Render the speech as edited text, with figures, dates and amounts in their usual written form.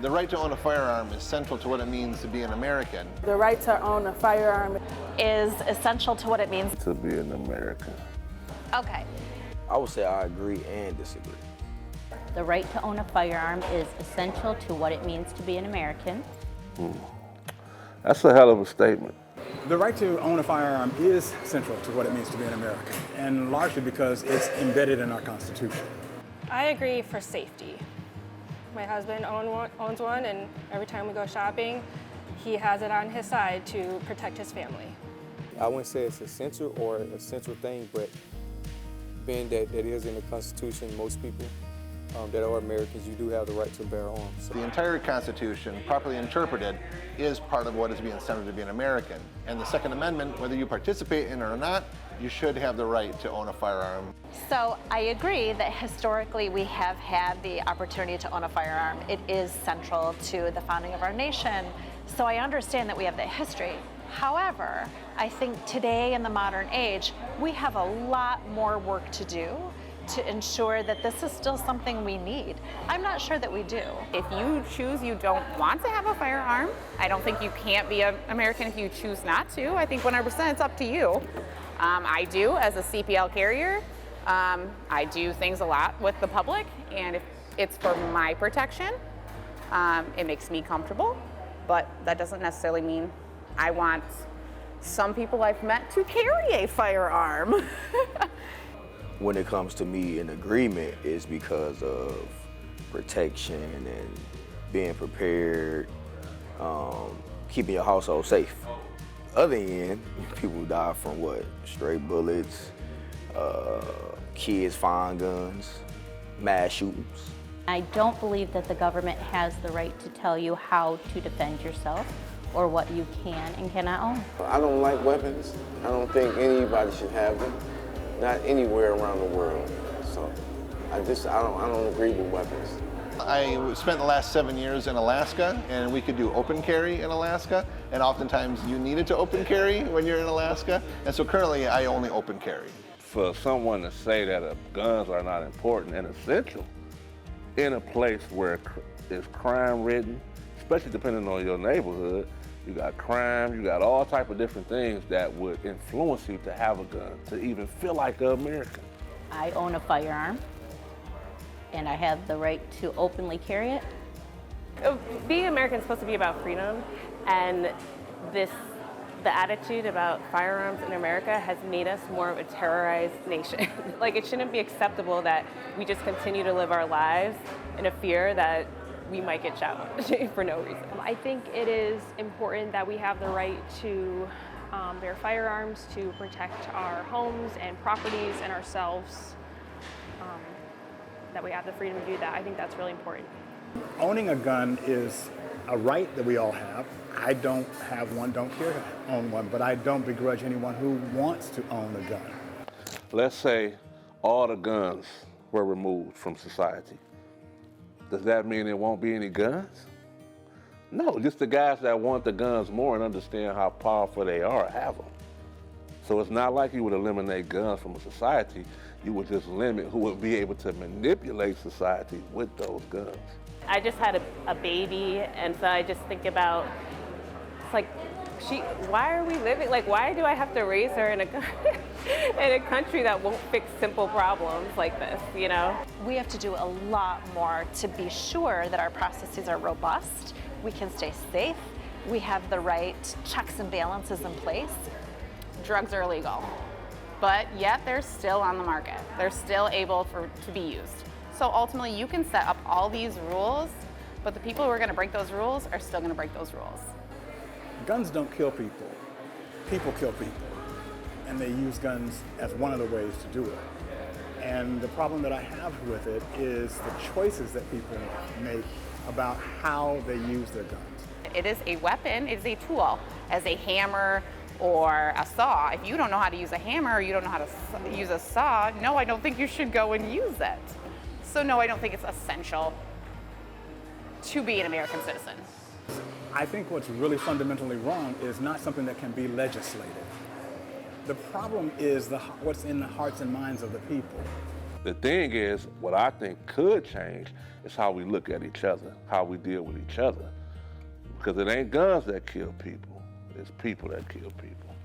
The right to own a firearm is central to what it means to be an American. The right to own a firearm is essential to what it means to be an American. Okay. I would say I agree and disagree. The right to own a firearm is essential to what it means to be an American. That's a hell of a statement. The right to own a firearm is central to what it means to be an American, and largely because it's embedded in our Constitution. I agree for safety. My husband owns one, and every time we go shopping, he has it on his side to protect his family. I wouldn't say it's essential or an essential thing, but being that it is in the Constitution, most people that are Americans, you do have the right to bear arms. So. The entire Constitution, properly interpreted, is part of what is being centered to be an American. And the Second Amendment, whether you participate in it or not, you should have the right to own a firearm. So I agree that historically we have had the opportunity to own a firearm. It is central to the founding of our nation. So I understand that we have that history. However, I think today in the modern age, we have a lot more work to do to ensure that this is still something we need. I'm not sure that we do. If you choose you don't want to have a firearm, I don't think you can't be an American if you choose not to. I think 100% it's up to you. I do as a CPL carrier. I do things a lot with the public, and if it's for my protection, it makes me comfortable, but that doesn't necessarily mean I want some people I've met to carry a firearm. When it comes to me, an agreement is because of protection and being prepared, keeping your household safe. Other end, people die from what? Stray bullets, kids find guns, mass shootings. I don't believe that the government has the right to tell you how to defend yourself or what you can and cannot own. I don't like weapons. I don't think anybody should have them. Not anywhere around the world. So I don't agree with weapons. I spent the last 7 years in Alaska, and we could do open carry in Alaska, and oftentimes you needed to open carry when you're in Alaska, and so currently I only open carry. For someone to say that guns are not important and essential in a place where it's crime-ridden, especially depending on your neighborhood, you got crime, you got all type of different things that would influence you to have a gun, to even feel like an American. I own a firearm, and I have the right to openly carry it. Being American is supposed to be about freedom, and the attitude about firearms in America has made us more of a terrorized nation. Like, it shouldn't be acceptable that we just continue to live our lives in a fear that we might get shot for no reason. I think it is important that we have the right to bear firearms to protect our homes and properties and ourselves, that we have the freedom to do that. I think that's really important. Owning a gun is a right that we all have. I don't have one, don't care to own one, but I don't begrudge anyone who wants to own a gun. Let's say all the guns were removed from society. Does that mean there won't be any guns? No, just the guys that want the guns more and understand how powerful they are have them. So it's not like you would eliminate guns from a society. You would just limit who would be able to manipulate society with those guns. I just had a baby, and so I just think about, it's like, why are we living, like, why do I have to raise her in a country that won't fix simple problems like this, you know? We have to do a lot more to be sure that our processes are robust, we can stay safe, we have the right checks and balances in place. Drugs are illegal, but yet they're still on the market. They're still able to be used. So ultimately you can set up all these rules, but the people who are gonna break those rules are still gonna break those rules. Guns don't kill people. People kill people. And they use guns as one of the ways to do it. And the problem that I have with it is the choices that people make about how they use their guns. It is a weapon, it is a tool, as a hammer or a saw. If you don't know how to use a hammer or you don't know how to use a saw, no, I don't think you should go and use it. So no, I don't think it's essential to be an American citizen. I think what's really fundamentally wrong is not something that can be legislated. The problem is what's in the hearts and minds of the people. The thing is, what I think could change is how we look at each other, how we deal with each other. Because it ain't guns that kill people, it's people that kill people.